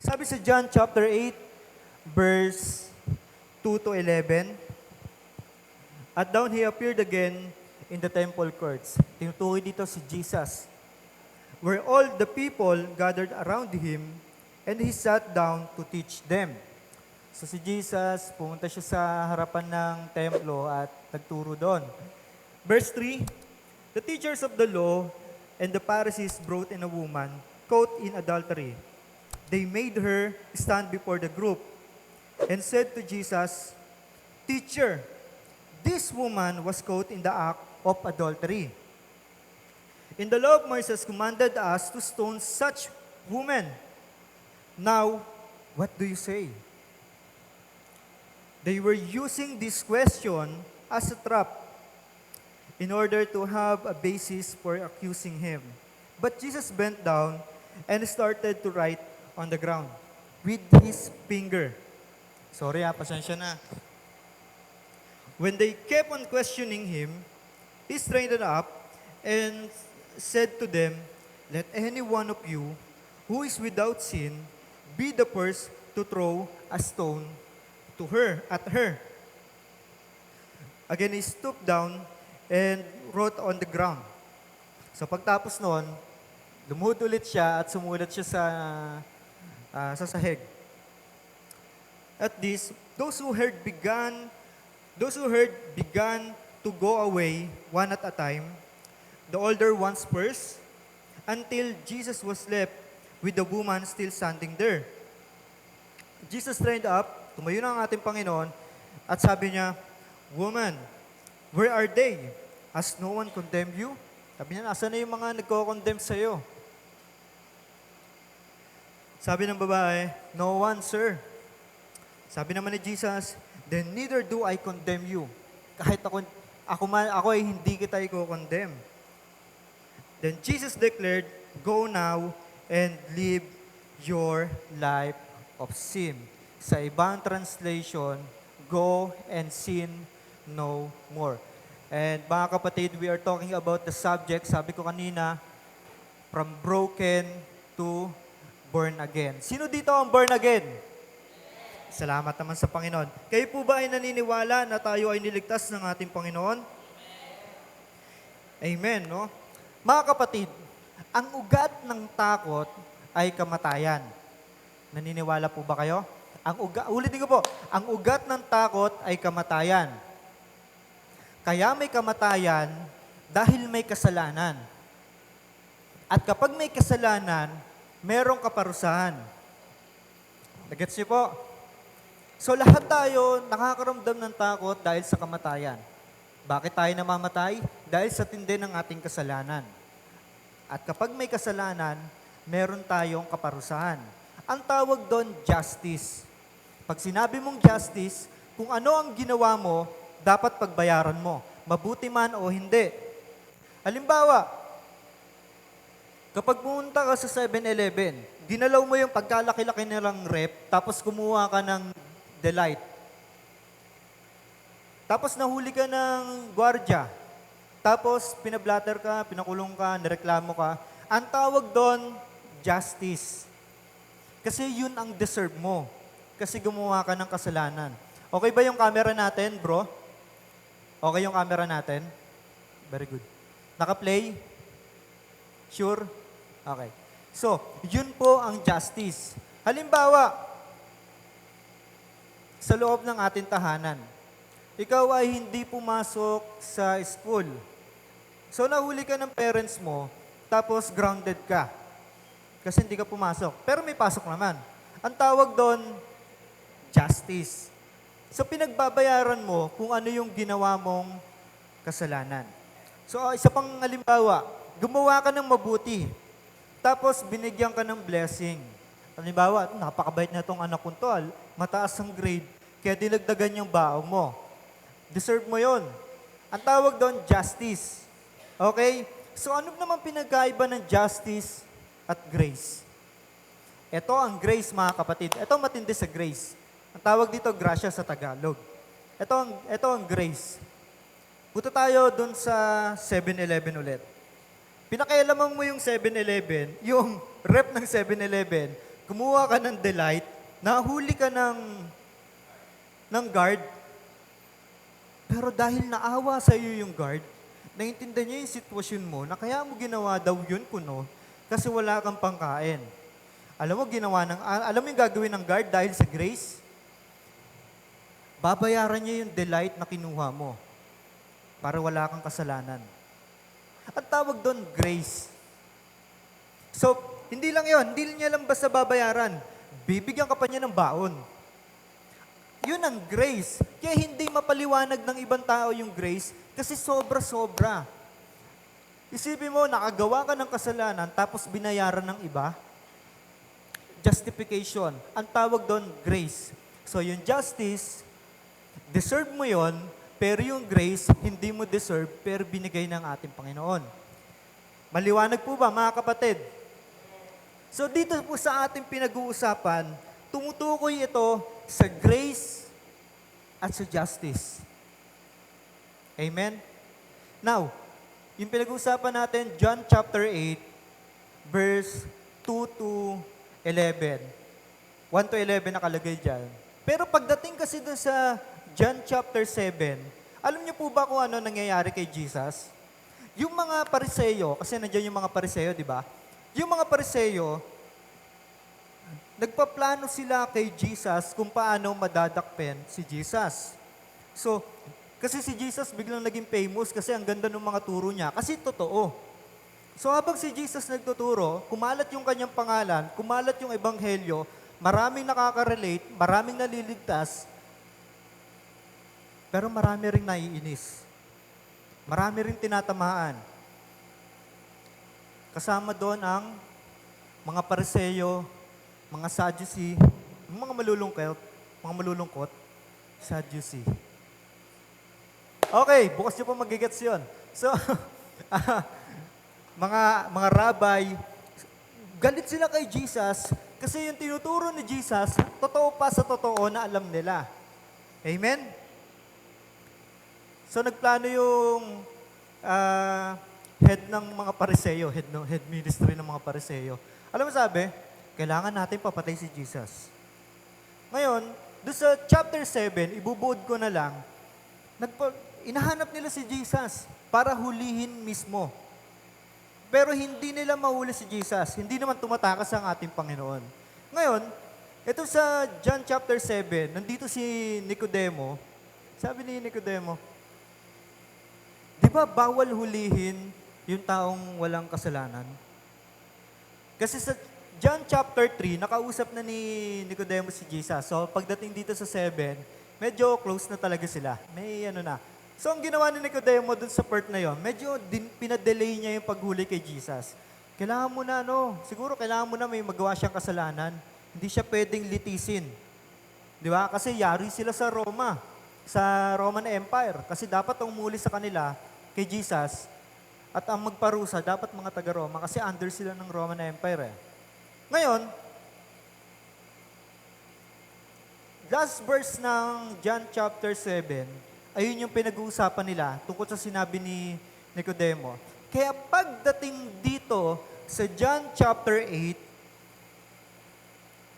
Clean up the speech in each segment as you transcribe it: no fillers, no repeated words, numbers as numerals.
Sabi sa John chapter 8, verse 2 to 11, At down he appeared again in the temple courts. Tinutukoy dito si Jesus, where all the people gathered around him, and he sat down to teach them. So si Jesus, pumunta siya sa harapan ng templo at nagturo doon. Verse 3, The teachers of the law and the Pharisees brought in a woman caught in adultery. They made her stand before the group and said to Jesus, Teacher, this woman was caught in the act of adultery. In the law of Moses commanded us to stone such women. Now, what do you say? They were using this question as a trap in order to have a basis for accusing him. But Jesus bent down and started to write on the ground with his finger. Sorry, pasensya na. When they kept on questioning him, he straightened up and said to them, Let any one of you who is without sin be the first to throw a stone at her. Again, he stooped down and wrote on the ground. So pagtapos noon, lumuhod ulit siya at sumulat siya sa sahig. At this, those who heard began to go away one at a time, the older ones first, until Jesus was left with the woman still standing there. Jesus turned up, tumayo na ang ating Panginoon, at sabi niya, Woman, where are they? Has no one condemned you? Sabi niya, nasa na yung mga nagko-condemn sa'yo? Sabi ng babae, No one, sir. Sabi naman ni Jesus, Then neither do I condemn you. Kahit ako ay hindi kita i-condemn. Then Jesus declared, Go now and live your life of sin. Sa ibang translation, go and sin no more. And mga kapatid, we are talking about the subject, sabi ko kanina, from broken to born again. Sino dito ang born again? Salamat naman sa Panginoon. Kayo po ba ay naniniwala na tayo ay niligtas ng ating Panginoon? Amen, no? Mga kapatid, ang ugat ng takot ay kamatayan. Naniniwala po ba kayo? Ulitin ko po, ang ugat ng takot ay kamatayan. Kaya may kamatayan dahil may kasalanan. At kapag may kasalanan, merong kaparusahan. Nagets niyo po? So lahat tayo nakakaramdam ng takot dahil sa kamatayan. Bakit tayo namamatay? Dahil sa tindi ng ating kasalanan. At kapag may kasalanan, meron tayong kaparusahan. Ang tawag doon, justice. Pag sinabi mong justice, kung ano ang ginawa mo, dapat pagbayaran mo. Mabuti man o hindi. Halimbawa, kapag pumunta ka sa 7-Eleven, ginalaw mo yung pagkalaki-laki nilang rep, tapos kumuha ka ng Delight. Tapos nahuli ka ng gwardiya. Tapos pinablatter ka, pinakulong ka, nireklamo ka. Ang tawag doon, justice. Kasi yun ang deserve mo. Kasi gumawa ka ng kasalanan. Okay ba yung camera natin, bro? Okay yung camera natin? Very good. Naka-play? Sure? Okay. So, yun po ang justice. Halimbawa, sa loob ng ating tahanan, ikaw ay hindi pumasok sa school. So, nahuli ka ng parents mo, tapos grounded ka. Kasi hindi ka pumasok. Pero may pasok naman. Ang tawag doon, justice. So, pinagbabayaran mo kung ano yung ginawa mong kasalanan. So, isa pang halimbawa, gumawa ka ng mabuti. Tapos, binigyan ka ng blessing. Halimbawa, napakabait na itong anak ko to, mataas ang grade, kaya dinagdagan yung baon mo. Deserve mo yon. Ang tawag doon, justice. Okay? So, ano naman pinagkaiba ng justice at grace? Ito ang grace, mga kapatid. Ito matindi sa grace. Ang tawag dito, grasya sa Tagalog. Ito ang grace. Punta tayo dun sa 7-Eleven ulit. Pinakialaman mo yung 7-Eleven, yung rep ng 7-Eleven, kumuha ka ng delight, nahuli ka ng guard, pero dahil naawa sa iyo yung guard, naintindihan niya yung sitwasyon mo na kaya mo ginawa daw yun kuno kasi wala kang pangkain. Alam mo yung gagawin ng guard dahil sa grace? Babayaran niya yung delight na kinuha mo para wala kang kasalanan. At tawag doon, grace. So, hindi lang yon, hindi niya lang basta babayaran. Bibigyan ka pa niya ng baon. Yun ang grace. Kaya hindi mapaliwanag ng ibang tao yung grace kasi sobra-sobra. Isipin mo, nakagawa ka ng kasalanan tapos binayaran ng iba. Justification. Ang tawag doon, grace. So yung justice, deserve mo yon, pero yung grace, hindi mo deserve, pero binigay ng ating Panginoon. Maliwanag po ba, mga kapatid? So dito po sa ating pinag-uusapan, tumutukoy ito sa grace at sa justice. Amen? Now, yung pinag-uusapan natin, John chapter 8, verse 2 to 11. 1 to 11 nakalagay dyan. Pero pagdating kasi dun sa John chapter 7, alam niyo po ba kung ano nangyayari kay Jesus? Yung mga Pariseyo, kasi nandiyan yung mga Pariseyo, di ba? Yung mga Pariseyo, nagpaplano sila kay Jesus kung paano madadakpen si Jesus. So, kasi si Jesus biglang naging famous kasi ang ganda ng mga turo niya. Kasi totoo. So habang si Jesus nagtuturo, kumalat yung kanyang pangalan, kumalat yung ebanghelyo, maraming nakaka-relate, maraming naliligtas, pero marami ring naiinis. Marami ring tinatamaan. Kasama doon ang mga Pariseyo, mga Sadducee, mga malulungkot, Sadducee. Okay, bukas nyo pa magigets yun. So, mga rabbi, galit sila kay Jesus kasi yung tinuturo ni Jesus, totoo pa sa totoo na alam nila. Amen? So, nagplano yung head ng mga Pariseyo, head ministry ng mga Pariseyo. Alam mo sabi, kailangan natin papatay si Jesus. Ngayon, doon sa chapter 7, ibubuod ko na lang, inahanap nila si Jesus para hulihin mismo. Pero hindi nila mahuli si Jesus. Hindi naman tumatakas ang ating Panginoon. Ngayon, ito sa John chapter 7, nandito si Nicodemo. Sabi ni Nicodemo, di ba bawal hulihin yung taong walang kasalanan? Kasi sa John chapter 3, nakausap na ni Nicodemo si Jesus. So pagdating dito sa 7, medyo close na talaga sila. May ano na. So ang ginawa ni Nicodemo dun sa part na yon, medyo pinadelay niya yung paghuli kay Jesus. Kailangan mo na siguro kailangan mo na may magawa siyang kasalanan. Hindi siya pwedeng litisin. Di ba? Kasi yari sila sa Roma, sa Roman Empire. Kasi dapat ang umuli sa kanila kay Jesus at ang magparusa dapat mga taga-Roma kasi under sila ng Roman Empire eh. Ngayon, last verse ng John chapter 7, ayun yung pinag-uusapan nila tungkol sa sinabi ni Nicodemo. Kaya pagdating dito sa John chapter 8,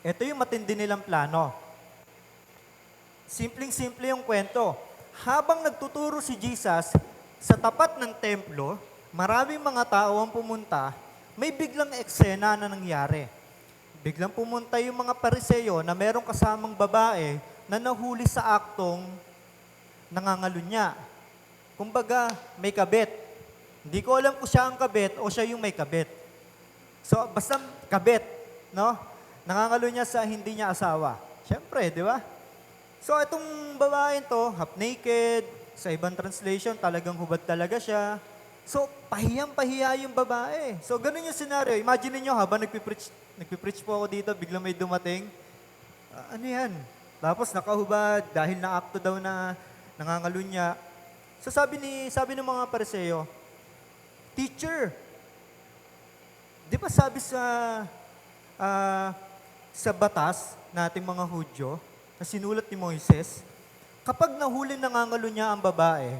ito yung matindi nilang plano. Simpleng-simple yung kwento. Habang nagtuturo si Jesus sa tapat ng templo, maraming mga tao ang pumunta, may biglang eksena na nangyari. Biglang pumunta yung mga Pariseyo na merong kasamang babae na nahuli sa aktong nangangalunya. Kumbaga, may kabit. Hindi ko alam kung siya ang kabit o siya yung may kabit. So, basta kabit, no? Nangangalunya sa hindi niya asawa. Siyempre, di ba? So, itong babae to, half naked, sa ibang translation, talagang hubad talaga siya. So, pahiyang-pahiya yung babae. So, ganun yung scenario. Imagine niyo habang nagpipreach po ako dito, biglang may dumating. Ano yan? Tapos nakahubad dahil na-akto daw na nangangalunya. So, sabi ng mga Pariseyo, Teacher, di ba sabi sa batas nating mga Hudyo, na sinulat ni Moises, kapag nahuli nangangalunya ang babae,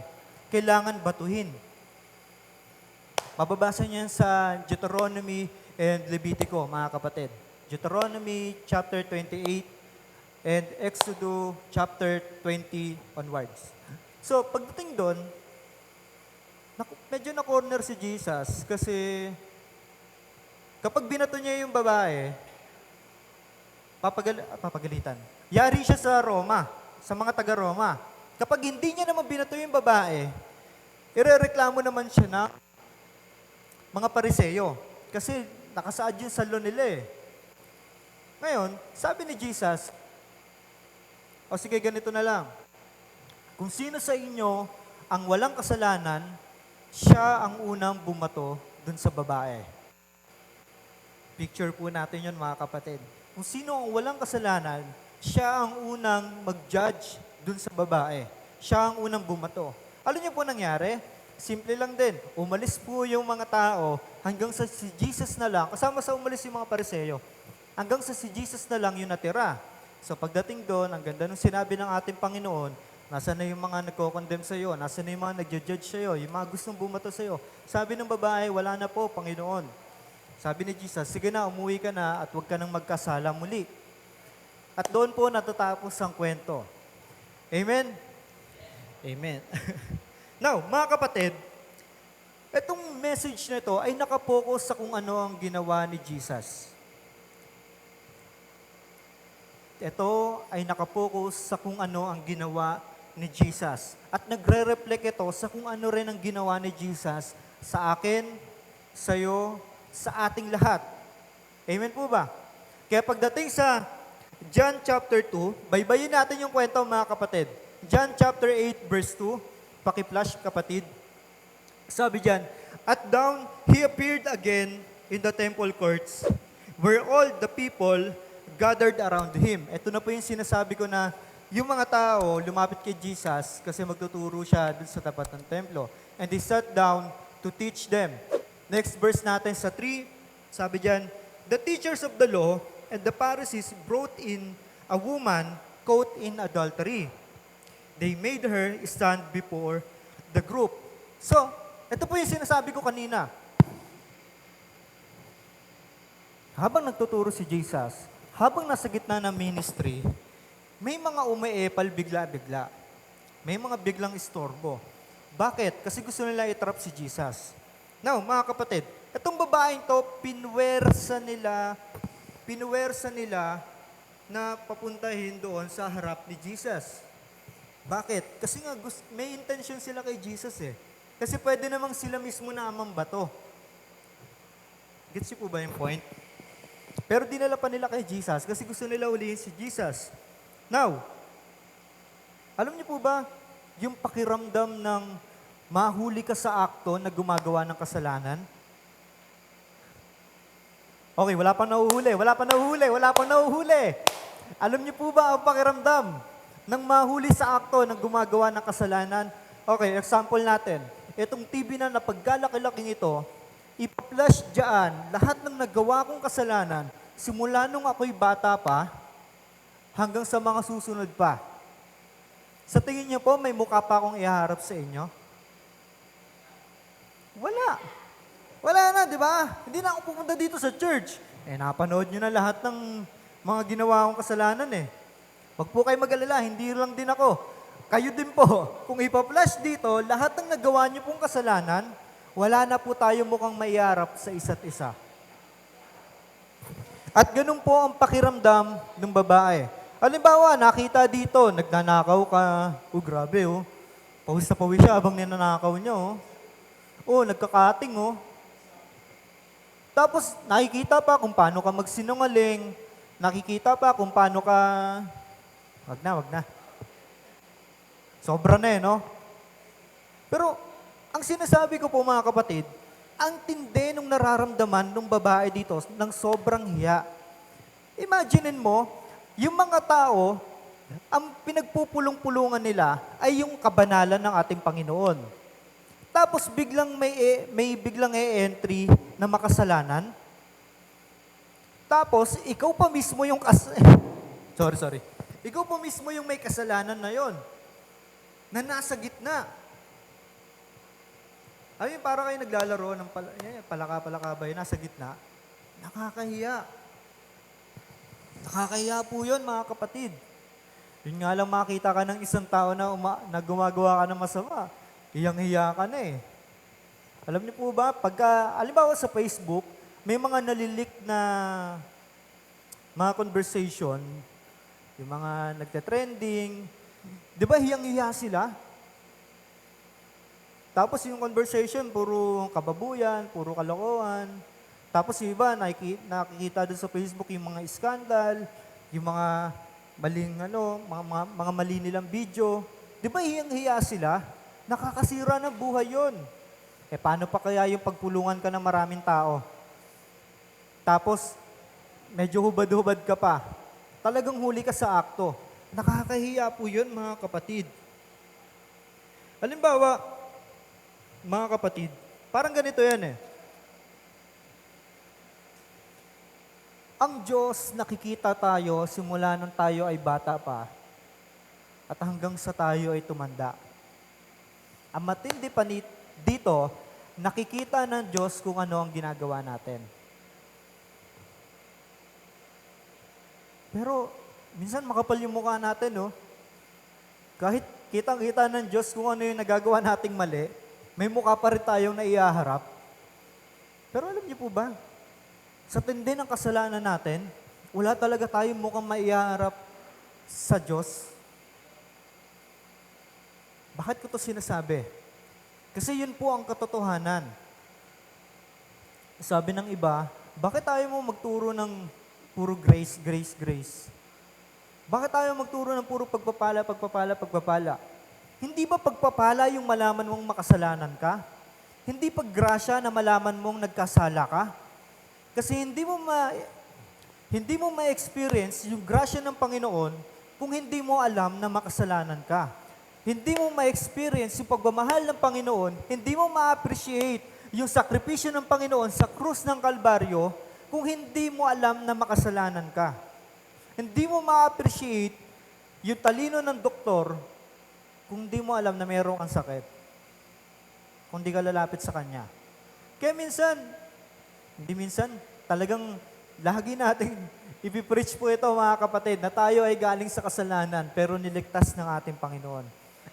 kailangan batuhin. Mababasa niyan sa Deuteronomy and Levitico, mga kapatid. Deuteronomy chapter 28 and Exodus chapter 20 onwards. So, pagdating doon, medyo na-corner si Jesus kasi kapag binato niya yung babae, papagalitan. Yari siya sa Roma, sa mga taga-Roma. Kapag hindi niya naman binato yung babae, irereklamo naman siya ng mga Pariseyo. Kasi nakasaad yun sa law nila eh. Ngayon, sabi ni Jesus, o sige, ganito na lang. Kung sino sa inyo ang walang kasalanan, siya ang unang bumato dun sa babae. Picture po natin yun, mga kapatid. Kung sino ang walang kasalanan, siya ang unang mag-judge dun sa babae. Siya ang unang bumato. Alam niyo po nangyari? Simple lang din. Umalis po yung mga tao hanggang sa si Jesus na lang, kasama sa umalis yung mga Pariseyo, hanggang sa si Jesus na lang yung natira. So pagdating doon, ang ganda ng sinabi ng ating Panginoon, nasa na yung mga nagko-condemn sa iyo, nasa na yung mga nagjo-judge sa iyo, yung mga gustong bumato sa iyo. Sabi ng babae, wala na po, Panginoon. Sabi ni Jesus, sige na, umuwi ka na at huwag ka nang magkasala muli. At doon po natatapos ang kwento. Amen? Amen. Now, mga kapatid, itong message na ito ay nakapokus sa kung ano ang ginawa ni Jesus. Ito ay nakapokus sa kung ano ang ginawa ni Jesus. At nagre-reflect ito sa kung ano rin ang ginawa ni Jesus sa akin, sa iyo, sa ating lahat. Amen po ba? Kaya pagdating sa John chapter 2, baybayin natin yung kwento mga kapatid. John chapter 8 verse 2, paki-flash kapatid. Sabi diyan, at down he appeared again in the temple courts where all the people gathered around him. Ito na po yung sinasabi ko na yung mga tao lumapit kay Jesus kasi magtuturo siya dun sa tapat ng templo. And he sat down to teach them. Next verse natin sa 3, sabi diyan, the teachers of the law and the Pharisees brought in a woman caught in adultery. They made her stand before the group. So, ito po yung sinasabi ko kanina. Habang nagtuturo si Jesus, habang nasa gitna ng ministry, may mga umiepal bigla-bigla. May mga biglang istorbo. Bakit? Kasi gusto nila itrap si Jesus. Now, mga kapatid, itong babaeng to, pinwersa nila na papuntahin doon sa harap ni Jesus. Bakit? Kasi nga may intention sila kay Jesus eh. Kasi pwede namang sila mismo na amang bato. Gets niyo po ba yung point? Pero dinala pa nila kay Jesus kasi gusto nila ulihin si Jesus. Now, alam niyo po ba, yung pakiramdam ng mahuli ka sa akto na gumagawa ng kasalanan? Okay, wala pang nahuhuli. Alam niyo po ba ang pakiramdam ng mahuli sa akto ng gumagawa ng kasalanan? Okay, example natin. Itong TV na napagkalaki-laking ito, ipa-flash dyan lahat ng nagawa kong kasalanan simula nung ako'y bata pa hanggang sa mga susunod pa. Sa tingin niyo po, may mukha pa akong iharap sa inyo? Wala na, di ba? Hindi na ako pupunta dito sa church. Napanood nyo na lahat ng mga ginawa kong kasalanan eh. Wag po kayo mag-alala, hindi lang din ako. Kayo din po. Kung ipa-flash dito, lahat ng nagawa nyo pong kasalanan, wala na po tayo mukhang maiharap sa isa't isa. At ganun po ang pakiramdam ng babae. Halimbawa, nakita dito, nagnanakaw ka. Grabe oh. Pawis na pawis siya habang ninanakaw niya oh. Nagkakating oh. Tapos nakikita pa kung paano ka magsinungaling. Nakikita pa kung paano ka... Wag na. Sobra na no? Pero, ang sinasabi ko po mga kapatid, ang tindi nung nararamdaman ng babae dito ng sobrang hiya. Imaginein mo, yung mga tao, ang pinagpupulong-pulungan nila ay yung kabanalan ng ating Panginoon. Tapos biglang may biglang entry na makasalanan. Tapos ikaw pa mismo yung sorry. Ikaw pa mismo yung may kasalanan na yon na nasa gitna. Ay, para kayo naglalaro ng palaka-palaka ba yun, nasa gitna. Nakakahiya. Nakakahiya po yun, mga kapatid. Yun nga lang makita ka ng isang tao na gumagawa ka ng masama. Hiyang-hiya ka na eh. Alam niyo po ba, pagka, alimbawa sa Facebook, may mga nalilik na mga conversation, yung mga nagte-trending, di ba hiyang-hiya sila? Tapos yung conversation, puro kababuyan, puro kalokohan. Tapos yung iba, nakikita doon sa Facebook yung mga skandal, yung mga maling mga mali nilang video. Di ba hiyang-hiya sila? Nakakasira ng buhay yon. Paano pa kaya yung pagpulungan ka ng maraming tao? Tapos, medyo hubad-hubad ka pa. Talagang huli ka sa akto. Nakakahiya po yun, mga kapatid. Halimbawa, mga kapatid, parang ganito yan eh. Ang Diyos, nakikita tayo simula nung tayo ay bata pa at hanggang sa tayo ay tumanda. Ang matindi pa dito, nakikita ng Diyos kung ano ang ginagawa natin. Pero, minsan makapal yung mukha natin, no? Kahit kitang-kita ng Diyos kung ano yung nagagawa nating mali, may mukha pa rin tayong naiaharap. Pero alam niyo po ba, sa tindi ng kasalanan natin, wala talaga tayong mukhang maiaharap sa Diyos. Bakit ko to sinasabi? Kasi yun po ang katotohanan. Sabi ng iba, bakit tayo mo magturo ng puro grace, grace, grace? Bakit tayo magturo ng puro pagpapala, pagpapala, pagpapala? Hindi ba pagpapala yung malaman mong makasalanan ka? Hindi paggrasya na malaman mong nagkasala ka? Kasi hindi mo ma-experience yung grasya ng Panginoon kung hindi mo alam na makasalanan ka. Hindi mo ma-experience yung pagmamahal ng Panginoon, hindi mo ma-appreciate yung sakripisyo ng Panginoon sa krus ng Kalbaryo kung hindi mo alam na makasalanan ka. Hindi mo ma-appreciate yung talino ng doktor kung hindi mo alam na mayroon kang sakit. Kung di ka lalapit sa Kanya. Kaya minsan, talagang lagi natin ipipreach po ito, mga kapatid, na tayo ay galing sa kasalanan pero niligtas ng ating Panginoon.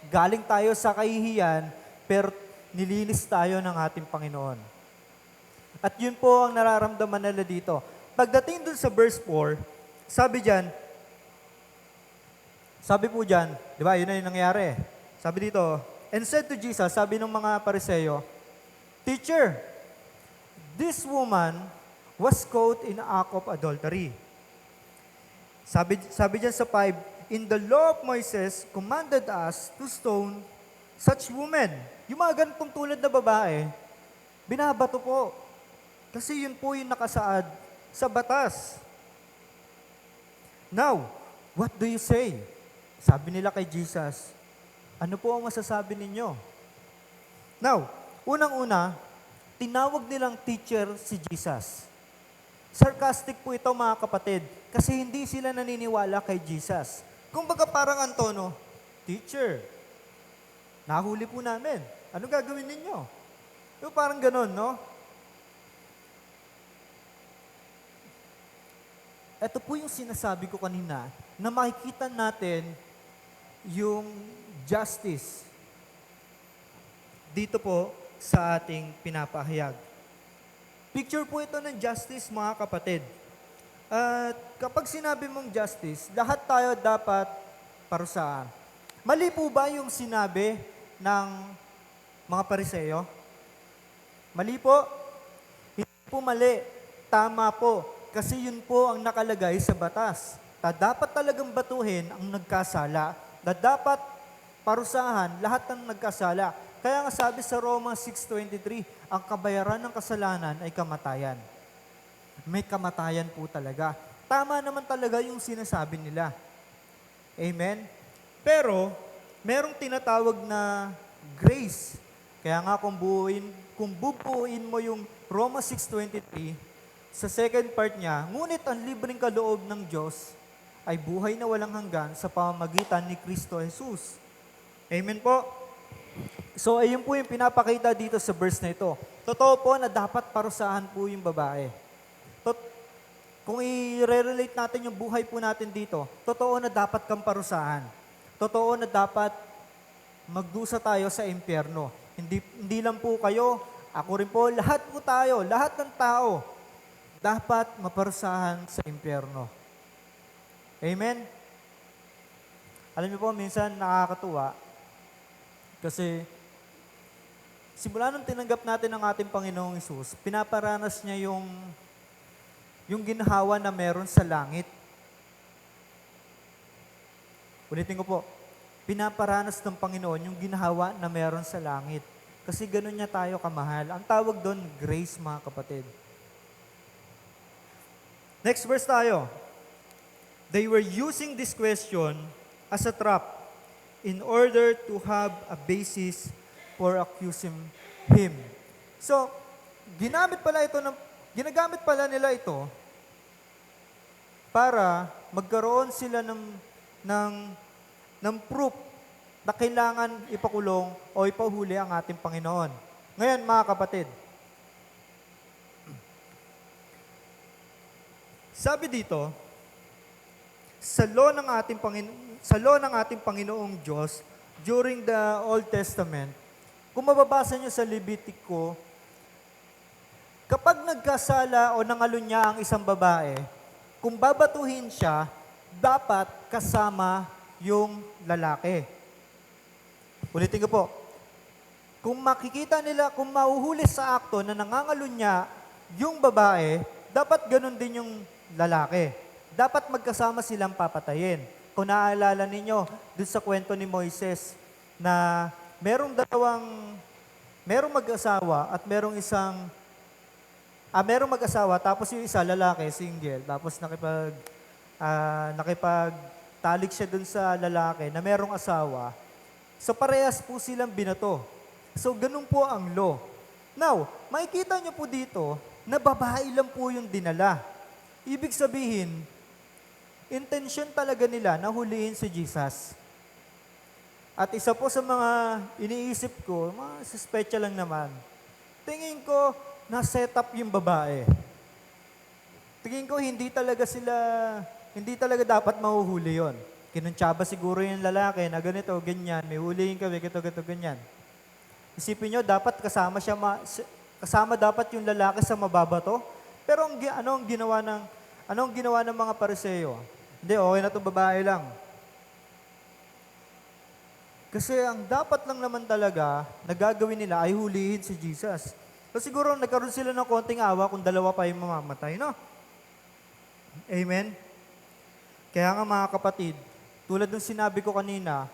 Galing tayo sa kahihiyan pero nilinis tayo ng ating Panginoon. At yun po ang nararamdaman nila dito. Pagdating dun sa verse 4, sabi po dyan, di ba, yun na yung nangyari. Sabi dito, and said to Jesus, sabi ng mga Pariseyo, Teacher, this woman was caught in an act of adultery. Sabi dyan sa 5, in the law of Moses commanded us to stone such women. Yung mga ganitong tulad na babae, binabato po. Kasi yun po yung nakasaad sa batas. Now, what do you say? Sabi nila kay Jesus, ano po ang masasabi ninyo? Now, unang-una, tinawag nilang teacher si Jesus. Sarcastic po ito, mga kapatid, kasi hindi sila naniniwala kay Jesus. Kumbaga parang Antono, teacher, nahuli po namin. Ano gagawin ninyo? Yung parang ganun, no? Ito po yung sinasabi ko kanina, na makikita natin yung justice dito po sa ating pinapahayag. Picture po ito ng justice, mga kapatid. At kapag sinabi mong justice, lahat tayo dapat parusahan. Mali po ba yung sinabi ng mga Pariseyo? Mali po? Hindi po mali. Tama po. Kasi yun po ang nakalagay sa batas. Dapat talagang batuhin ang nagkasala. Dapat parusahan lahat ng nagkasala. Kaya nga sabi sa Romans 6:23, ang kabayaran ng kasalanan ay kamatayan. May kamatayan po talaga. Tama naman talaga yung sinasabi nila. Amen? Pero, merong tinatawag na grace. Kaya nga kung bubuuin mo yung Romans 6:23, sa second part niya, ngunit ang libreng kaloob ng Diyos ay buhay na walang hanggan sa pamamagitan ni Kristo Jesus. Amen po? So, ayun po yung pinapakita dito sa verse na ito. Totoo po na dapat parusahan po yung babae. kung i-relate natin yung buhay po natin dito, totoo na dapat kang parusahan. Totoo na dapat magdusa tayo sa impyerno. Hindi lang po kayo, ako rin po, lahat po tayo, lahat ng tao, dapat maparusahan sa impyerno. Amen? Alam niyo po, minsan nakakatuwa kasi simula nung tinanggap natin ang ating Panginoong Hesus, pinaparanas niya yung ginhawa na meron sa langit. Ulitin ko po, pinaparanas ng Panginoon yung ginhawa na meron sa langit. Kasi ganun niya tayo kamahal. Ang tawag doon, grace, mga kapatid. Next verse tayo. They were using this question as a trap in order to have a basis for accusing him. So, ginagamit pala nila ito para magkaroon sila ng proof na kailangan ipakulong o ipahuli ang ating Panginoon. Ngayon, mga kapatid, sabi dito, sa law ng ating Panginoong Diyos, during the Old Testament, kung mababasa niyo sa Levitico, kapag nagkasala o nangalunya ang isang babae, kung babatuhin siya, dapat kasama yung lalaki. Ulitin ko po, kung makikita nila, kung mahuhuli sa akto na nangangalunya yung babae, dapat ganun din yung lalaki. Dapat magkasama silang papatayin. Kung naaalala ninyo, dun sa kwento ni Moises, na merong mag-asawa at merong mag-asawa, tapos yung isa lalaki, single, tapos nakipagtalik siya dun sa lalaki na merong asawa. So parehas po silang binato. So ganun po ang law. Now, makikita nyo po dito na babae lang po yung dinala. Ibig sabihin, intention talaga nila na huliin si Jesus. At isa po sa mga iniisip ko, mga suspecha lang naman, tingin ko, na-set up yung babae. Tingin ko, hindi talaga dapat mahuhuli yon. Kinuntsaba siguro yung lalaki na ganito, ganyan, may huliin kami, ganito, ganyan. Isipin nyo, dapat kasama dapat yung lalaki sa mababato. Pero ano ang ginawa ng mga Pariseo? Hindi, okay na itong babae lang. Kasi ang dapat lang naman talaga na gagawin nila ay hulihin si Jesus. So siguro nagkaroon sila ng konting awa kung dalawa pa yung mamamatay, no? Amen? Kaya nga mga kapatid, tulad ng sinabi ko kanina,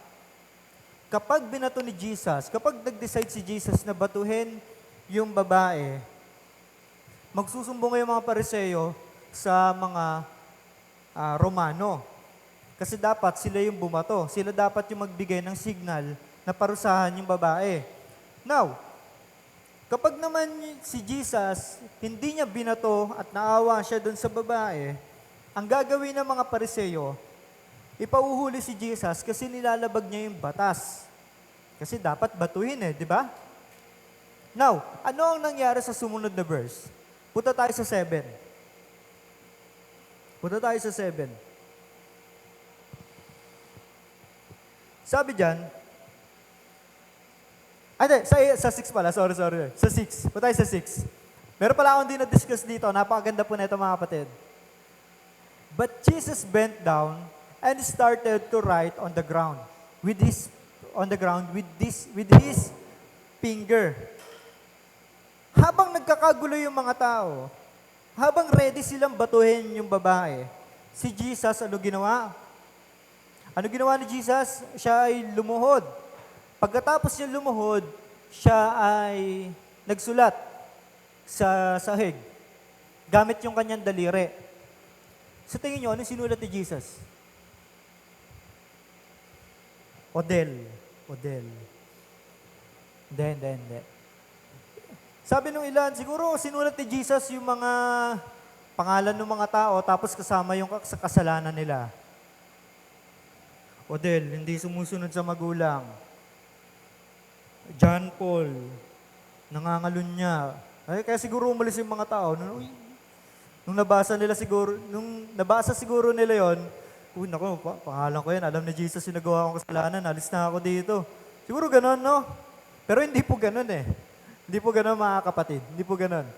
kapag binato ni Jesus, kapag nag-decide si Jesus na batuhin yung babae, magsusumbong yung mga Pariseo sa mga Romano. Kasi dapat sila yung bumato. Sila dapat yung magbigay ng signal na parusahan yung babae. Now, kapag naman si Jesus, hindi niya binato at naawa siya dun sa babae, ang gagawin ng mga Pariseo, ipauhuli si Jesus kasi nilalabag niya yung batas. Kasi dapat batuhin di ba? Now, ano ang nangyari sa sumunod na verse? Punta tayo sa 7. Punta tayo sa 7. Sabi dyan, sa 6 pala, sorry. Sa 6. Punta tayo sa 6. Meron pala akong na-discuss dito, napakaganda po na ito mga kapatid. But Jesus bent down and started to write on the ground with his finger. Habang nagkakagulo yung mga tao, habang ready silang batuhin yung babae, si Jesus, ano ginawa? Ano ginawa ni Jesus? Siya ay lumuhod. Pagkatapos niya lumuhod, siya ay nagsulat sa sahig gamit yung kanyang daliri. Sa tingin nyo, anong sinulat ni Jesus? Odel. Hindi. Sabi nung ilan, siguro sinulat ni Jesus yung mga pangalan ng mga tao tapos kasama yung sa kasalanan nila. Odel, hindi sumusunod sa magulang. John Paul, nangangalunya. Kaya siguro umalis yung mga tao. Nung nabasa siguro nila yon, uy, naku, pangalan ko yan, alam ni Jesus yung nagawa kong kasalanan, alis na ako dito. Siguro ganon, no? Pero hindi po ganon eh. Hindi po ganon mga kapatid, hindi po ganon.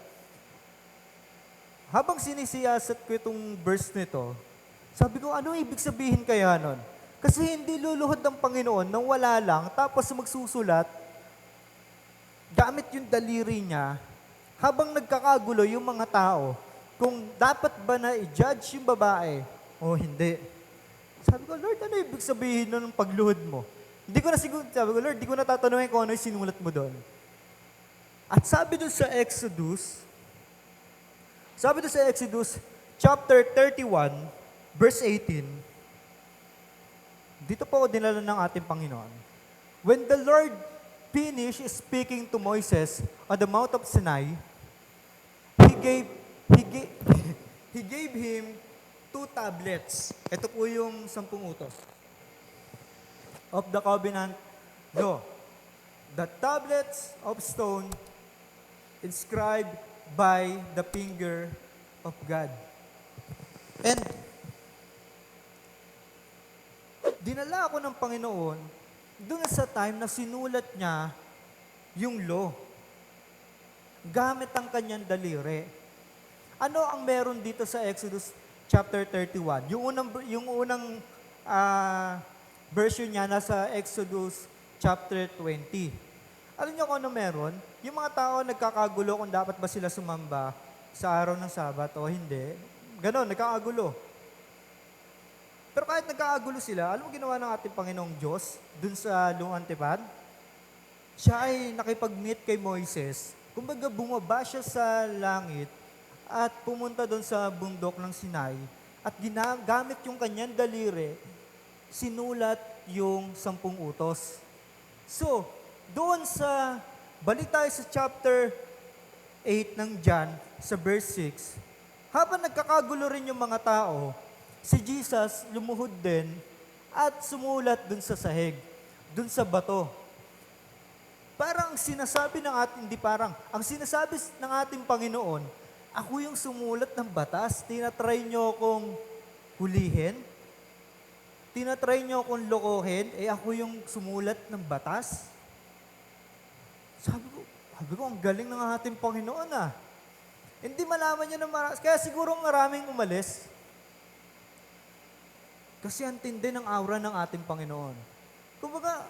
Habang sinisiyasat ko itong verse nito, sabi ko, ano ibig sabihin kaya nun? Kasi hindi luluhod ng Panginoon nang wala lang, tapos magsusulat, gamit yung daliri niya, habang nagkakagulo yung mga tao, kung dapat ba na i-judge yung babae o hindi. Sabi ko, Lord, ano ibig sabihin nun ng pagluhod mo? Hindi ko na siguro, sabi ko, Lord, di ko na tatanungin kung ano yung sinulat mo doon. At sabi doon sa Exodus chapter 31, verse 18, dito po ako dinala ng ating Panginoon. When the Lord finished speaking to Moses on the Mount of Sinai, He gave, he gave, he gave him 2 tablets. Ito po yung 10 utos of the covenant law. The tablets of stone inscribed by the finger of God. And dinala ako ng Panginoon doon sa time na sinulat niya yung law. Gamit ang kanyang daliri. Ano ang meron dito sa Exodus chapter 31? Yung unang version niya nasa Exodus chapter 20. Alam niyo kung ano meron? Yung mga tao nagkakagulo kung dapat ba sila sumamba sa araw ng Sabat o hindi. Ganon, nagkakagulo. Pero kahit nagkakagulo sila, alam mo ginawa ng ating Panginoong Diyos dun sa Luang Antipad? Siya ay nakipag-meet kay Moises. Kumbaga bumaba siya sa langit at pumunta doon sa bundok ng Sinai at ginagamit yung kanyang daliri, sinulat yung 10 utos. So, doon balik tayo sa chapter 8 ng John, sa verse 6, habang nagkakagulo rin yung mga tao, si Jesus lumuhod din at sumulat doon sa sahig, doon sa bato. Parang sinasabi ng ating, hindi parang, ang sinasabi ng ating Panginoon, ako yung sumulat ng batas, tinatry nyo akong hulihin, tinatry nyo akong lokohin, ako yung sumulat ng batas. Sabi ko, ang galing ng ating Panginoon ah. Hindi malaman niya na kaya siguro maraming umalis. Kasi ang tindi ng aura ng ating Panginoon. Kumbaga,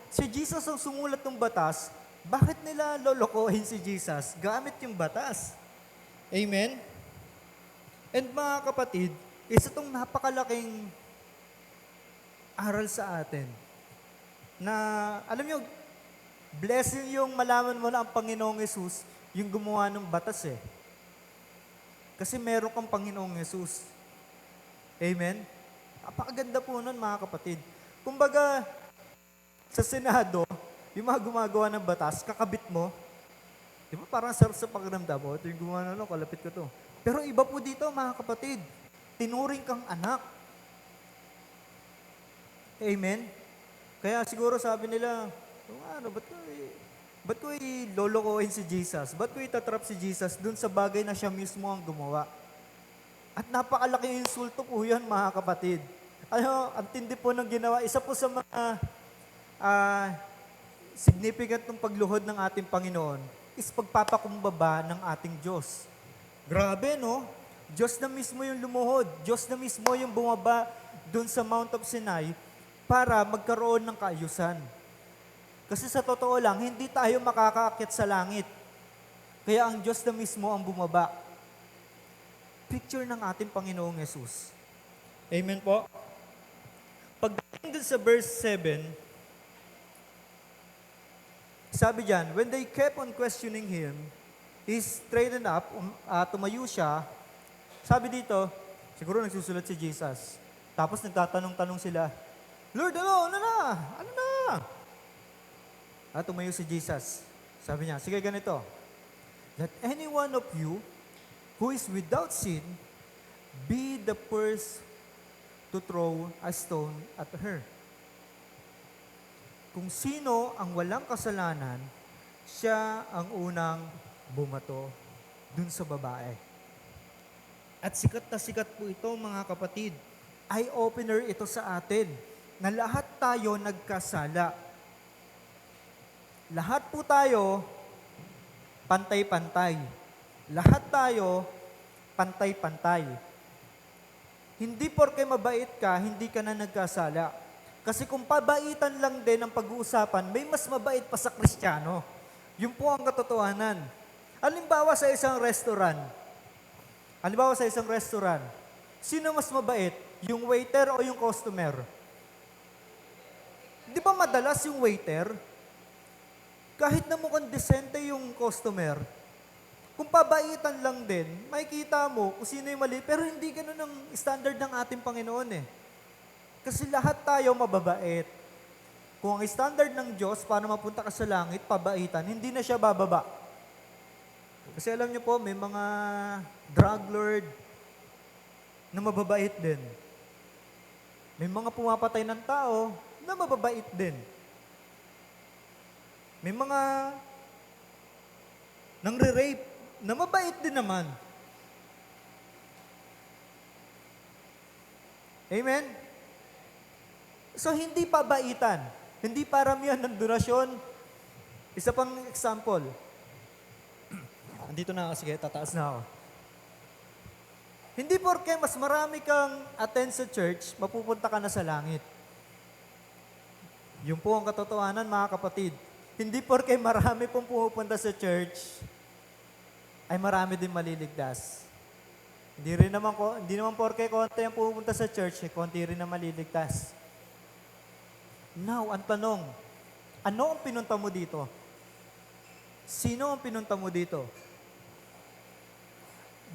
si Jesus ang sumulat ng batas, bakit nila lolokohin si Jesus? Gamit yung batas. Amen? And mga kapatid, isa itong napakalaking aral sa atin. Na, alam nyo, blessing yung malaman mo na ang Panginoong Yesus, yung gumawa ng batas eh. Kasi meron kang Panginoong Yesus. Amen? Napakaganda po nun mga kapatid. Kumbaga, sa Senado, yung mga gumagawa ng batas, kakabit mo. Di ba parang sarap sa pakiramdam mo? Ito yung gumawa na, kalapit ko to. Pero iba po dito mga kapatid, tinuring kang anak. Amen? Kaya siguro sabi nila, ba't ko ilolokohin si Jesus? Ba't ko itatrap si Jesus dun sa bagay na siya mismo ang gumawa? At napakalaking insulto po yan mga kapatid. Ang tindi po ng ginawa. Isa po sa mga significant ng pagluhod ng ating Panginoon is pagpapakumbaba ng ating Diyos. Grabe, no? Diyos na mismo yung lumuhod. Diyos na mismo yung bumaba dun sa Mount of Sinai para magkaroon ng kaayusan. Kasi sa totoo lang, hindi tayo makakaakyat sa langit. Kaya ang Diyos na mismo ang bumaba. Picture ng ating Panginoong Yesus. Amen po? Pagdating dun sa verse 7, sabi diyan, when they kept on questioning him, he straightened up, tumayo siya. Sabi dito, siguro nagsusulat si Jesus. Tapos nagtatanong-tanong sila, Lord, ano na? At tumayo si Jesus. Sabi niya, sige ganito, let any one of you who is without sin be the first to throw a stone at her. Kung sino ang walang kasalanan, siya ang unang bumato dun sa babae. At sikat na sikat po ito, mga kapatid. Eye-opener ito sa atin na lahat tayo nagkasala. Lahat po tayo pantay-pantay. Lahat tayo pantay-pantay. Hindi porke mabait ka, hindi ka na nagkasala. Kasi kung pabaitan lang din ang pag-uusapan, may mas mabait pa sa Kristiyano. Yun po ang katotohanan. Halimbawa sa isang restaurant. Sino mas mabait? Yung waiter o yung customer? Di ba madalas yung waiter, kahit na mukhang desente yung customer, kung pabaitan lang din, makikita mo kung sino yung mali, pero hindi ganun ang standard ng ating Panginoon eh. Kasi lahat tayo mababait. Kung ang standard ng Diyos para mapunta ka sa langit, pabaitan, hindi na siya bababa. Kasi alam niyo po, may mga drug lord na mababait din. May mga pumapatay ng tao na mababait din. May mga nangre-rape na mabait din naman. Amen? So, hindi pabaitan. Hindi paramihan ng donasyon. Isa pang example. Andito na ako, sige, tataas na ako. Hindi porke mas marami kang attend sa church, mapupunta ka na sa langit. Yun po ang katotohanan, mga kapatid. Hindi porke marami pong pumupunta sa church, ay marami din maliligtas. Hindi naman porke konti ang pumupunta sa church, konti rin na maliligtas. Now, ang tanong, ano ang pinunta mo dito? Sino ang pinunta mo dito?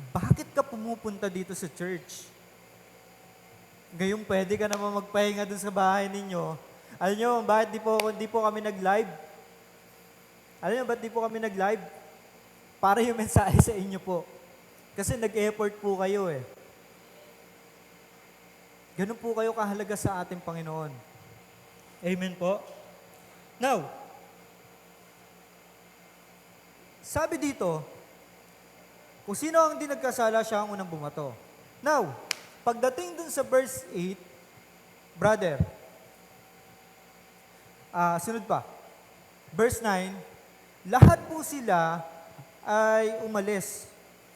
Bakit ka pumupunta dito sa church? Ngayong pwede ka naman magpahinga dun sa bahay ninyo. Alam nyo, bakit di po kami nag-live? Alam nyo, ba't di po kami nag-live? Para yung mensahe sa inyo po. Kasi nag-effort po kayo eh. Ganun po kayo kahalaga sa ating Panginoon. Amen po. Now, sabi dito, kung sino ang hindi nagkasala, siya ang unang bumato. Now, pagdating dun sa verse 8, brother, sunod pa, verse 9, lahat po sila ay umalis.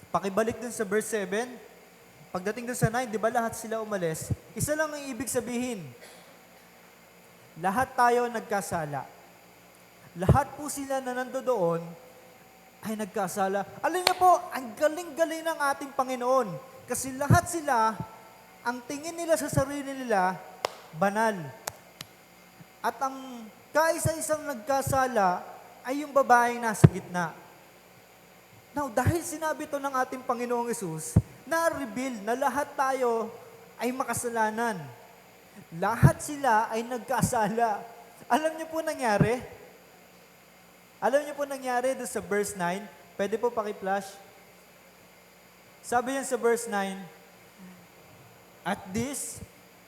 Pakibalik dun sa verse 7, pagdating dun sa 9, di ba lahat sila umalis? Isa lang ang ibig sabihin, lahat tayo nagkasala. Lahat po sila na nandoon ay nagkasala. Alam niyo po, ang galing-galing ng ating Panginoon. Kasi lahat sila, ang tingin nila sa sarili nila, banal. At ang kaisa-isang nagkasala ay yung babaeng nasa gitna. Now, dahil sinabi to ng ating Panginoong Yesus, na-reveal na lahat tayo ay makasalanan. Lahat sila ay nagkasala. Alam niyo po nangyari? Alam niyo po nangyari doon sa verse 9? Pwede po paki-flash. Sabi niya sa verse 9, at this,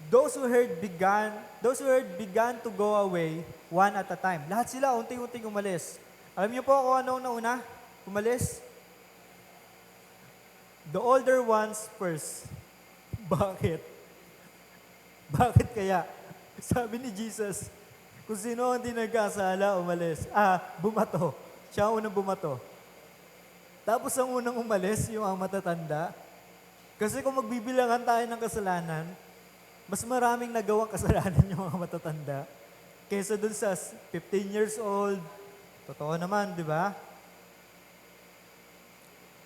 those who heard began to go away one at a time. Lahat sila unti-unting umalis. Alam niyo po kung ano nauna? Umalis? The older ones first. Bakit? Bakit kaya? Sabi ni Jesus, kung sino ang di nagkasala, umalis. Bumato. Siya ang unang bumato. Tapos ang unang umalis, yung ang matatanda. Kasi kung magbibilangan tayo ng kasalanan, mas maraming nagawang kasalanan yung mga matatanda. Kesa dun sa 15 years old. Totoo naman, di ba?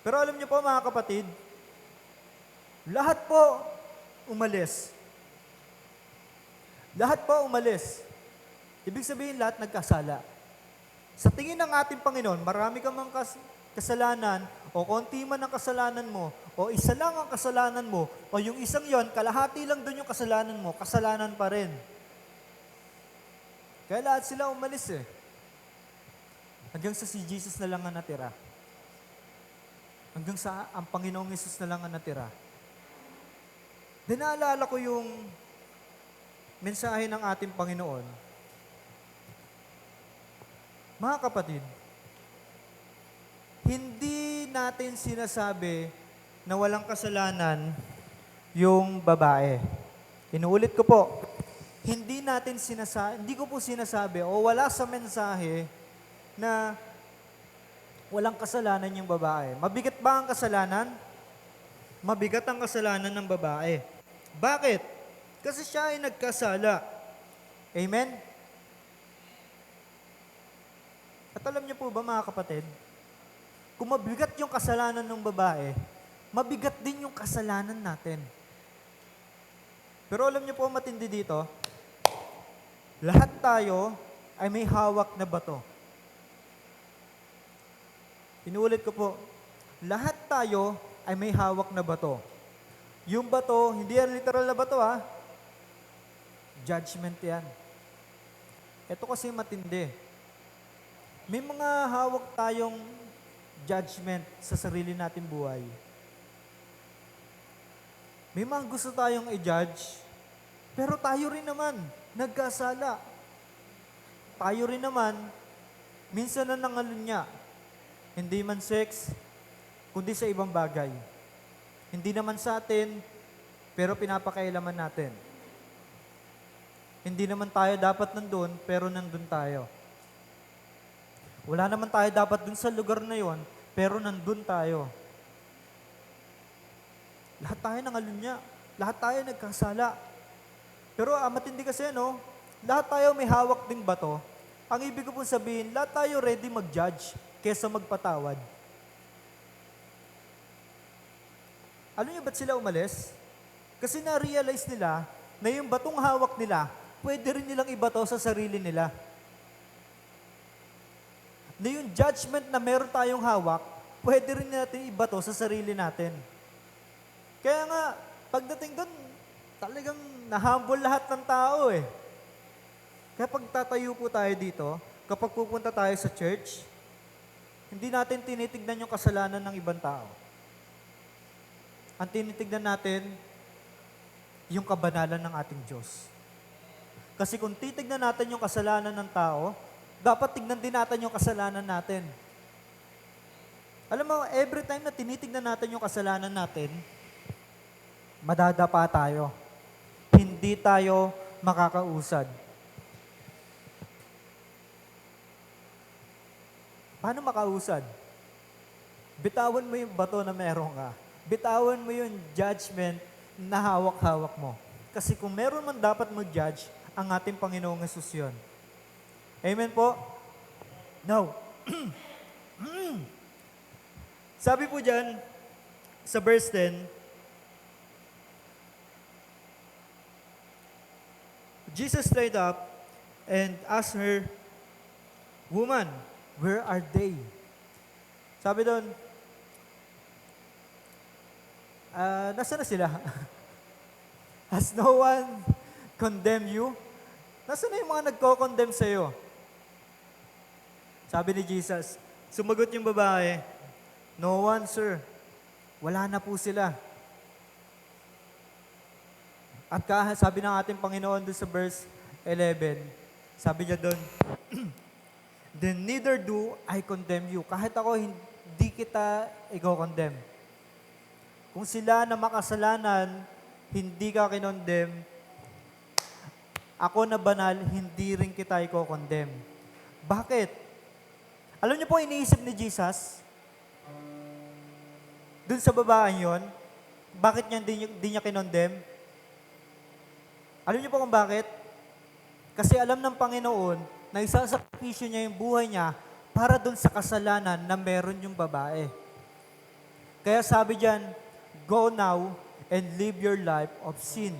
Pero alam niyo po mga kapatid, lahat po umalis. Lahat po umalis. Ibig sabihin lahat nagkasala. Sa tingin ng ating Panginoon, marami ka mang kasalanan o konti man ang kasalanan mo o isa lang ang kasalanan mo o yung isang yon, kalahati lang doon yung kasalanan mo, kasalanan pa rin. Kaya lahat sila umalis eh. Hanggang sa si Jesus na lang ang natira. Hanggang sa ang Panginoong Yesus na lang ang natira. Then naalala ko yung mensahe ng ating Panginoon. Mga kapatid, hindi natin sinasabi na walang kasalanan yung babae. Inuulit ko po, hindi ko po sinasabi o wala sa mensahe na walang kasalanan yung babae. Mabigat ba ang kasalanan? Mabigat ang kasalanan ng babae. Bakit? Kasi siya ay nagkasala. Amen? At alam niyo po ba mga kapatid, kung mabigat yung kasalanan ng babae, mabigat din yung kasalanan natin. Pero alam niyo po matindi dito, lahat tayo ay may hawak na bato. Inuulit ko po, lahat tayo ay may hawak na bato. Yung bato, hindi yan literal na bato judgment yan. Ito kasi matindi. May mga hawak tayong judgment sa sarili nating buhay. May mga gusto tayong i-judge, pero tayo rin naman, nagkasala. Tayo rin naman, minsan na nangalunya. Hindi man sex, kundi sa ibang bagay. Hindi naman sa atin, pero pinapakailaman natin. Hindi naman tayo dapat nandun, pero nandun tayo. Wala naman tayo dapat dun sa lugar na yon, pero nandun tayo. Lahat tayo nangalunya. Lahat tayo nagkasala. Pero matindi kasi, lahat tayo may hawak ding bato. Ang ibig ko pong sabihin, lahat tayo ready mag-judge kesa magpatawad. Alam niyo ba't sila umalis? Kasi na-realize nila na yung batong hawak nila, pwede rin nilang ibato sa sarili nila. Na yung judgment na meron tayong hawak, pwede rin natin ibato sa sarili natin. Kaya nga, pagdating doon, talagang na-humble lahat ng tao eh. Kaya pag tatayo po tayo dito, kapag pupunta tayo sa church, hindi natin tinitignan yung kasalanan ng ibang tao. Ang tinitignan natin, yung kabanalan ng ating Diyos. Kasi kung titignan natin yung kasalanan ng tao, dapat tignan din natin yung kasalanan natin. Alam mo, every time na tinitignan natin yung kasalanan natin, madadapa tayo. Hindi tayo makakausad. Paano makausad? Bitawan mo yung bato na meron ka. Bitawan mo yung judgment na hawak-hawak mo. Kasi kung meron man dapat mag-judge, ang ating Panginoong Hesus yun. Amen po? Now, sabi po dyan, sa verse 10, Jesus straight up and asked her, "Woman, where are they?" Sabi doon, nasa na sila? Has no one condemned you? Nasa na yung mga nagko-condemn sa'yo? Sabi ni Jesus, sumagot yung babae, "No one, sir. Wala na po sila." At sabi ng ating Panginoon doon sa verse 11, sabi niya doon, "Then neither do I condemn you." Kahit ako, hindi kita i-condemn. Kung sila na makasalanan, hindi ka kinondemn, ako na banal, hindi rin kita i-condemn. Bakit? Alam niyo po, iniisip ni Jesus, dun sa babaeng yon, bakit niya di niya kinondemn? Alam niyo po kung bakit? Kasi alam ng Panginoon na isasakripisyo niya yung buhay niya para dun sa kasalanan na meron yung babae. Kaya sabi diyan, "Go now and live your life of sin."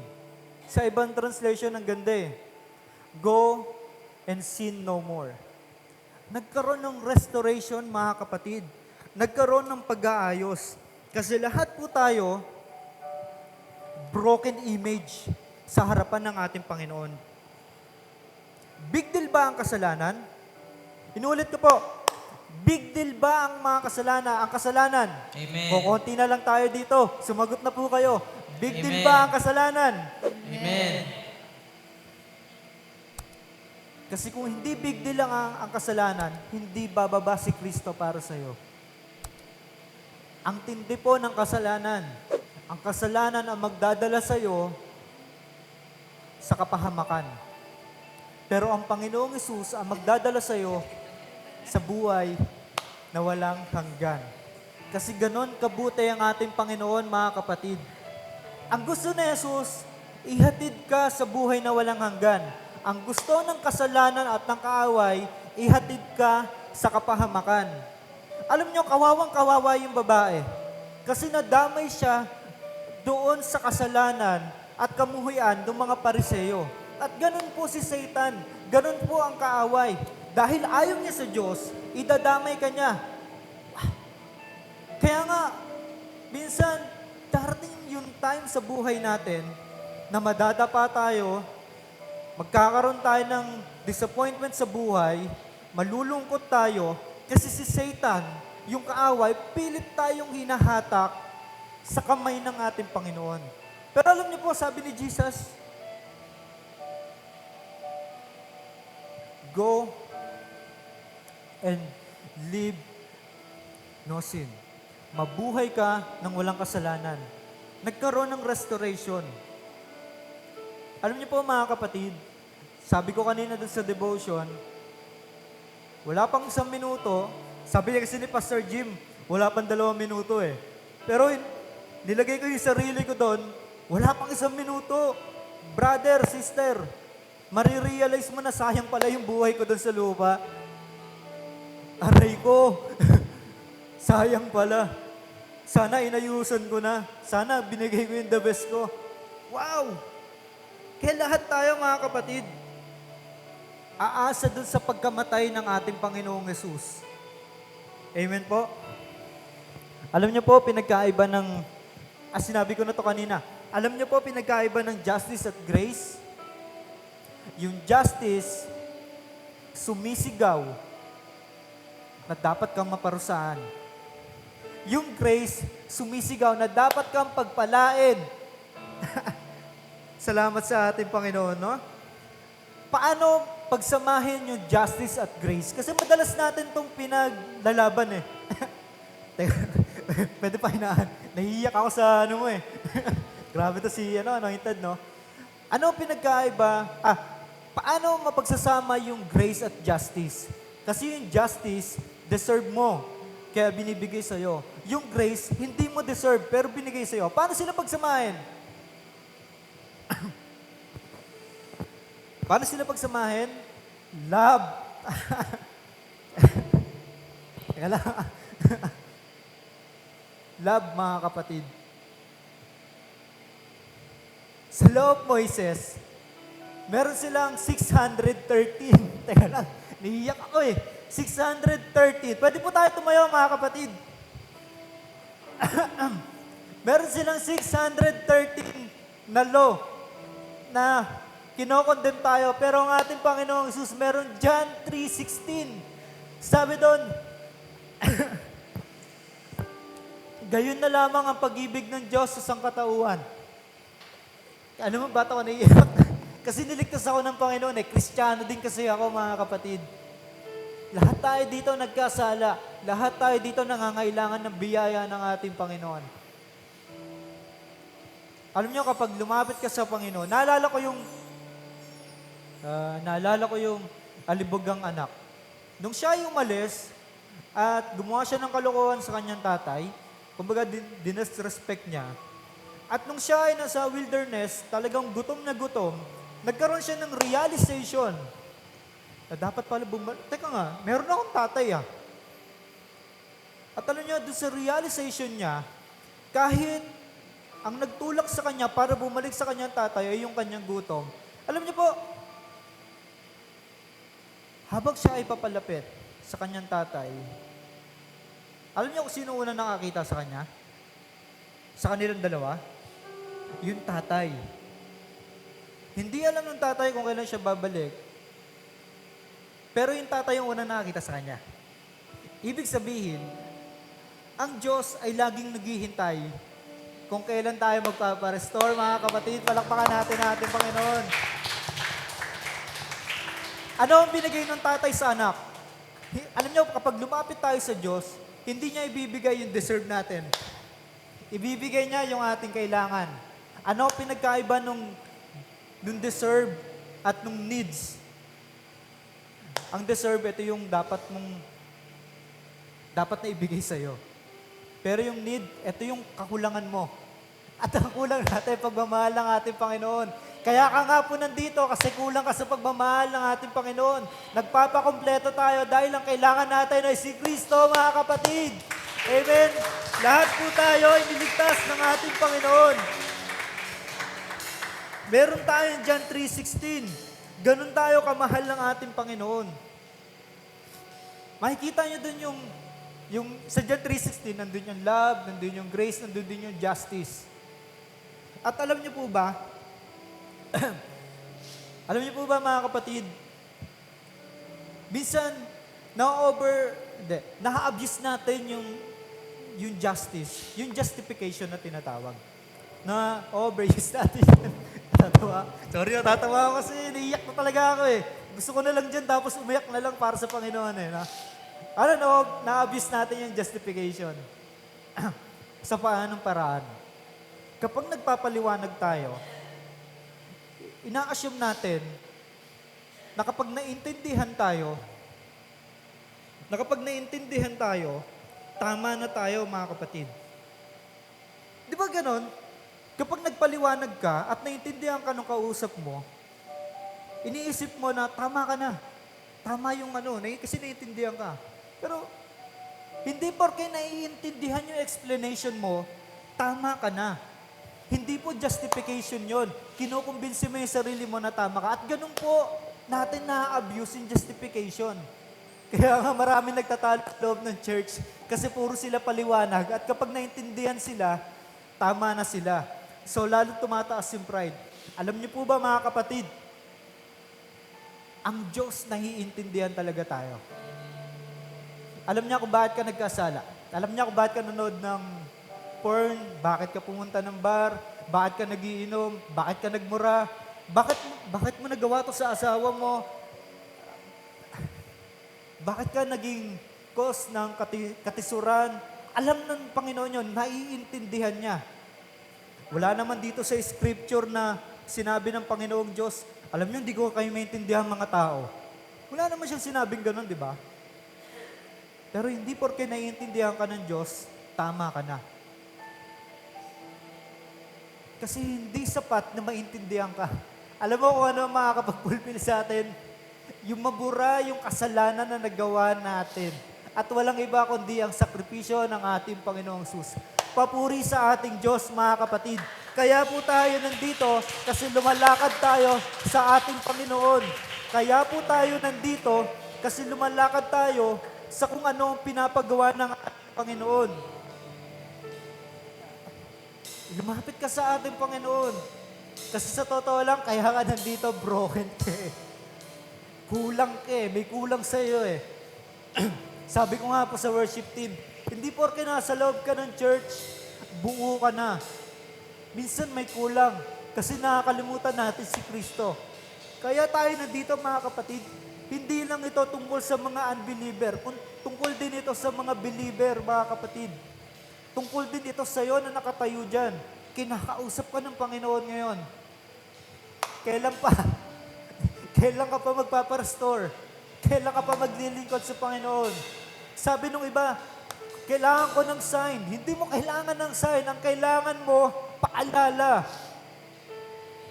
Sa ibang translation, ang ganda eh. "Go and sin no more." Nagkaroon ng restoration, mga kapatid. Nagkaroon ng pag-aayos. Kasi lahat po tayo, broken image sa harapan ng ating Panginoon. Big deal ba ang kasalanan? Inulit ko po, big deal ba ang mga kasalanan? Ang kasalanan? Amen. Kukunti na lang tayo dito. Sumagot na po kayo. Big deal Amen. ba ang kasalanan? Amen. Kasi kung hindi big deal lang ang kasalanan, hindi bababa si Kristo para sa'yo. Ang tindi po ng kasalanan. Ang kasalanan ang magdadala sa iyo sa kapahamakan. Pero ang Panginoong Hesus ang magdadala sa iyo sa buhay na walang hanggan. Kasi ganon kabuti ang ating Panginoon, mga kapatid. Ang gusto ni Jesus, ihatid ka sa buhay na walang hanggan. Ang gusto ng kasalanan at ng kaaway, ihatid ka sa kapahamakan. Alam nyo, kawawang-kawawa yung babae. Kasi nadamay siya doon sa kasalanan at kamuhian ng mga Pariseo. At ganun po si Satan. Ganun po ang kaaway. Dahil ayaw niya sa Diyos, idadamay ka niya. Kaya nga, minsan, darating yung time sa buhay natin na madadapa tayo, magkakaroon tayo ng disappointment sa buhay, malulungkot tayo, kasi si Satan, yung kaaway, pilit tayong hinahatak sa kamay ng ating Panginoon. Pero alam niyo po, sabi ni Jesus, go and live no sin. Mabuhay ka ng walang kasalanan. Nagkaroon ng restoration. Alam niyo po, mga kapatid, sabi ko kanina dun sa devotion, wala pang 1 minuto, sabi niya kasi ni Pastor Jim, wala pang 2 minuto eh. Pero nilagay ko yung sarili ko doon, wala pang 1 minuto. Brother, sister, marirealize mo na sayang pala yung buhay ko doon sa lupa. Aray ko, sayang pala. Sana inayusan ko na. Sana binigay ko yung the best ko. Wow! Kaya lahat tayo, mga kapatid, aasa dun sa pagkamatay ng ating Panginoong Hesus. Amen po? Alam niyo po, pinagkaiba ng, sinabi ko na to kanina, alam niyo po, pinagkaiba ng justice at grace? Yung justice, sumisigaw na dapat kang maparusahan. Yung grace, sumisigaw na dapat kang pagpalain. Salamat sa ating Panginoon, no? Paano pagsamahin yung justice at grace? Kasi madalas natin itong pinaglalaban eh. Pwede pa hinaan. Nahihiyak ako sa ano mo eh. Grabe to si anointed, no? Ano pinagkaiba? Paano mapagsasama yung grace at justice? Kasi yung justice, deserve mo. Kaya binibigay sa'yo. Yung grace, hindi mo deserve, pero binigay sa'yo. Paano sila pagsamahin? Paano sila pagsamahin? Love. Teka lang. Love, mga kapatid. Sa law of Moises, meron silang 613. Teka lang, naiiyak ako eh. 630. Pwede po tayo tumayo, mga kapatid. Meron silang 613 na law na kinokondem tayo. Pero ang ating Panginoong Jesus, meron John 3:16. Sabi doon, gayon na lamang ang pag-ibig ng Diyos sa sangkatauhan. Ano mo, bata ko naiiyak? Kasi niligtas ako ng Panginoon eh. Kristiyano din kasi ako, mga kapatid. Lahat tayo dito nagkasala. Lahat tayo dito nangangailangan ng biyaya ng ating Panginoon. Alam niyo, kapag lumapit ka sa Panginoon, naalala ko yung alibugang anak. Nung siya ay umalis at gumawa siya ng kalokohan sa kanyang tatay, kumbaga dinisrespect niya. At nung siya ay nasa wilderness, talagang gutom na gutom, nagkaroon siya ng realization na dapat pala teka nga, meron akong tatay ah. At alam niyo, doon sa realization niya, kahit ang nagtulak sa kanya para bumalik sa kanyang tatay ay yung kanyang gutom. Alam niyo po, habang siya ay papalapit sa kanyang tatay, alam niyo kung sino una nakakita sa kanya? Sa kanilang dalawa? Yung tatay. Hindi alam ng tatay kung kailan siya babalik. Pero yung tatay yung unang nakakita sa kanya. Ibig sabihin, ang Diyos ay laging naghihintay kung kailan tayo magpaparestore, mga kapatid. Palakpakan natin ating Panginoon. Ano ang binigay ng tatay sa anak? Alam niyo, kapag lumapit tayo sa Diyos, hindi niya ibibigay yung deserve natin. Ibibigay niya yung ating kailangan. Ano pinagkaiba nung deserve at nung needs? Ang deserve, ito yung dapat na ibigay sa'yo. Pero yung need, ito yung kakulangan mo. At ang kulang natin, pagmamahal ng ating Panginoon. Kaya ka nga po nandito kasi kulang ka sa pagmamahal ng ating Panginoon. Nagpapakompleto tayo dahil ang kailangan natin ay si Kristo, mga kapatid. Amen? Lahat po tayo ay niligtas ng ating Panginoon. Meron tayong John 3:16. Ganun tayo kamahal ng ating Panginoon. Makikita nyo dun yung sa John 3:16, nandun yung love, nandun yung grace, nandun din yung justice. At alam niyo po ba, mga kapatid, minsan, na-abuse natin yung justice, yung justification na tinatawag. Na overuse natin yun. Natatawa ako kasi naiiyak na talaga ako eh. Gusto ko na lang dyan tapos umiyak na lang para sa Panginoon eh. Na-abuse natin yung justification. Sa paanong paraan? Kapag nagpapaliwanag tayo, ina-assume natin na kapag naintindihan tayo, tama na tayo, mga kapatid. Di ba ganon? Kapag nagpaliwanag ka at naintindihan ka ng kausap mo, iniisip mo na tama ka na. Tama yung kasi naiintindihan ka. Pero, hindi porke naiintindihan yung explanation mo, tama ka na. Hindi po justification yon. Kinukumbinsi mo yung sarili mo na tama ka. At ganun po, natin na-abuse yung justification. Kaya nga marami nagtatalo sa loob ng church kasi puro sila paliwanag at kapag naintindihan sila, tama na sila. So lalo tumataas yung pride. Alam niyo po ba, mga kapatid, ang Diyos naiintindihan talaga tayo. Alam niya kung bakit ka nagkasala. Alam niya kung bakit ka nanood ng porn, bakit ka pumunta ng bar, bakit ka nagiinom, bakit ka nagmura, bakit mo nagawa to sa asawa mo, bakit ka naging cause ng katisuran. Alam ng Panginoon yun, naiintindihan niya. Wala naman dito sa scripture na sinabi ng Panginoong Diyos, alam niyo, hindi ko kayo maintindihan mga tao. Wala naman siyang sinabing ganun, di ba? Pero hindi porke naiintindihan ka ng Diyos, tama ka na. Kasi hindi sapat na maintindihan ka. Alam mo kung ano makakapag-fulfill sa atin? Yung mabura yung kasalanan na nagawa natin. At walang iba kundi ang sakripisyo ng ating Panginoong Sus. Papuri sa ating Diyos, mga kapatid. Kaya po tayo nandito kasi lumalakad tayo sa ating Panginoon. Kaya po tayo nandito kasi lumalakad tayo sa kung ano ang pinapagawa ng ating Panginoon. Lumapit ka sa ating Panginoon. Kasi sa totoo lang, kaya ka nandito, broken ka eh. Kulang ka eh. May kulang sa iyo eh. Sabi ko nga po sa worship team, hindi porke nasa loob ka ng church, buo ka na. Minsan may kulang kasi nakakalimutan natin si Kristo. Kaya tayo nandito, mga kapatid, hindi lang ito tungkol sa mga unbeliever, tungkol din ito sa mga believer, mga kapatid. Tungkol din ito sa iyo na nakatayo dyan. Kinakausap ka ng Panginoon ngayon. Kailan pa? Kailan ka pa magpaparestore? Kailan ka pa maglilingkod sa Panginoon? Sabi nung iba, kailangan ko ng sign. Hindi mo kailangan ng sign. Ang kailangan mo, paalala.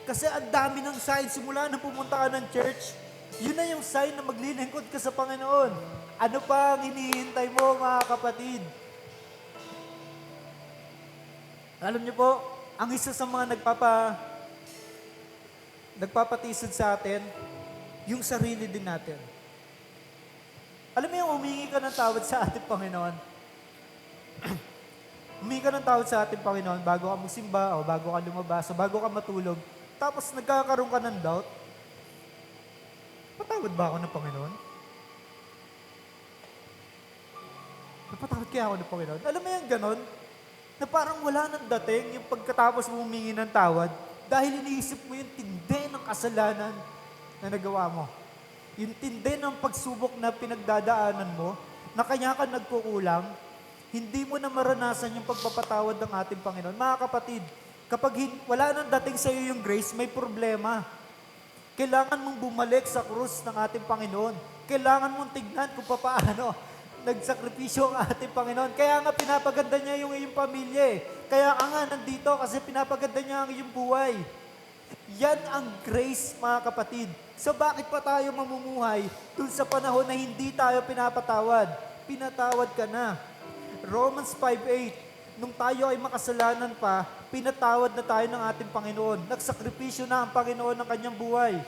Kasi ang dami ng sign. Simula nang pumunta ka ng church, yun na yung sign na maglilingkod ka sa Panginoon. Ano pa ang hinihintay mo, mga kapatid? Alam niyo po, ang isa sa mga nagpapatisod sa atin, yung sarili din natin. Alam mo yung humingi ka ng tawad sa ating Panginoon? Humingi ka ng tawad sa ating Panginoon bago ka magsimba o bago ka lumabas o bago ka matulog. Tapos nagkakaroon ka ng doubt. Patawad ba ako ng Panginoon? Napatawad kaya ako ng Panginoon? Alam mo yung ganon? Na parang wala nang dating yung pagkatapos mo humingi ng tawad dahil iniisip mo yung tindi ng kasalanan na nagawa mo. Yung tindi ng pagsubok na pinagdadaanan mo, na kanya ka nagkukulang, hindi mo na maranasan yung pagpapatawad ng ating Panginoon. Mga kapatid, kapag wala nang dating sa iyo yung grace, may problema. Kailangan mong bumalik sa krus ng ating Panginoon. Kailangan mong tignan kung paano nagsakripisyo ang ating Panginoon. Kaya nga pinapaganda niya yung iyong pamilya eh. Kaya ka nga nandito kasi pinapaganda niya ang iyong buhay. Yan ang grace, mga kapatid. So bakit pa tayo mamumuhay dun sa panahon na hindi tayo pinapatawad? Pinatawad ka na. Romans 5:8, nung tayo ay makasalanan pa, pinatawad na tayo ng ating Panginoon. Nagsakripisyo na ang Panginoon ng kanyang buhay.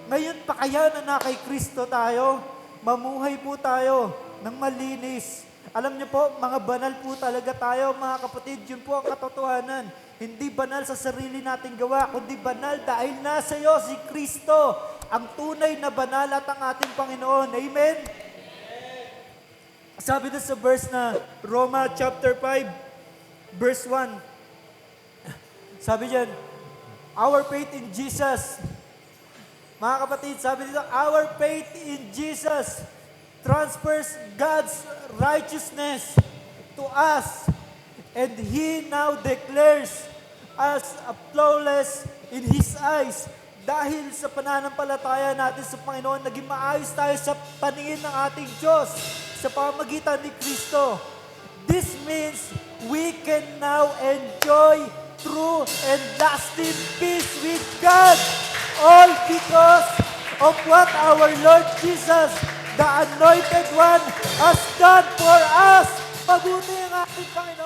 Ngayon pa kaya na kay Kristo tayo, mamuhay po tayo ng malinis. Alam niyo po, mga banal po talaga tayo, mga kapatid. Yun po ang katotohanan. Hindi banal sa sarili nating gawa, kundi banal dahil nasa iyo si Kristo, ang tunay na banal at ang ating Panginoon. Amen? Sabi doon sa verse na Roma chapter 5, verse 1. Sabi diyan, our faith in Jesus. Mga kapatid, sabi dito, our faith in Jesus transfers God's righteousness to us. And He now declares us flawless in His eyes. Dahil sa pananampalataya natin sa Panginoon, naging maayos tayo sa paningin ng ating Diyos sa pamamagitan ni Kristo. This means we can now enjoy true and lasting peace with God. All because of what our Lord Jesus, the Anointed One, has done for us. Mabuti ang ating Panginoon.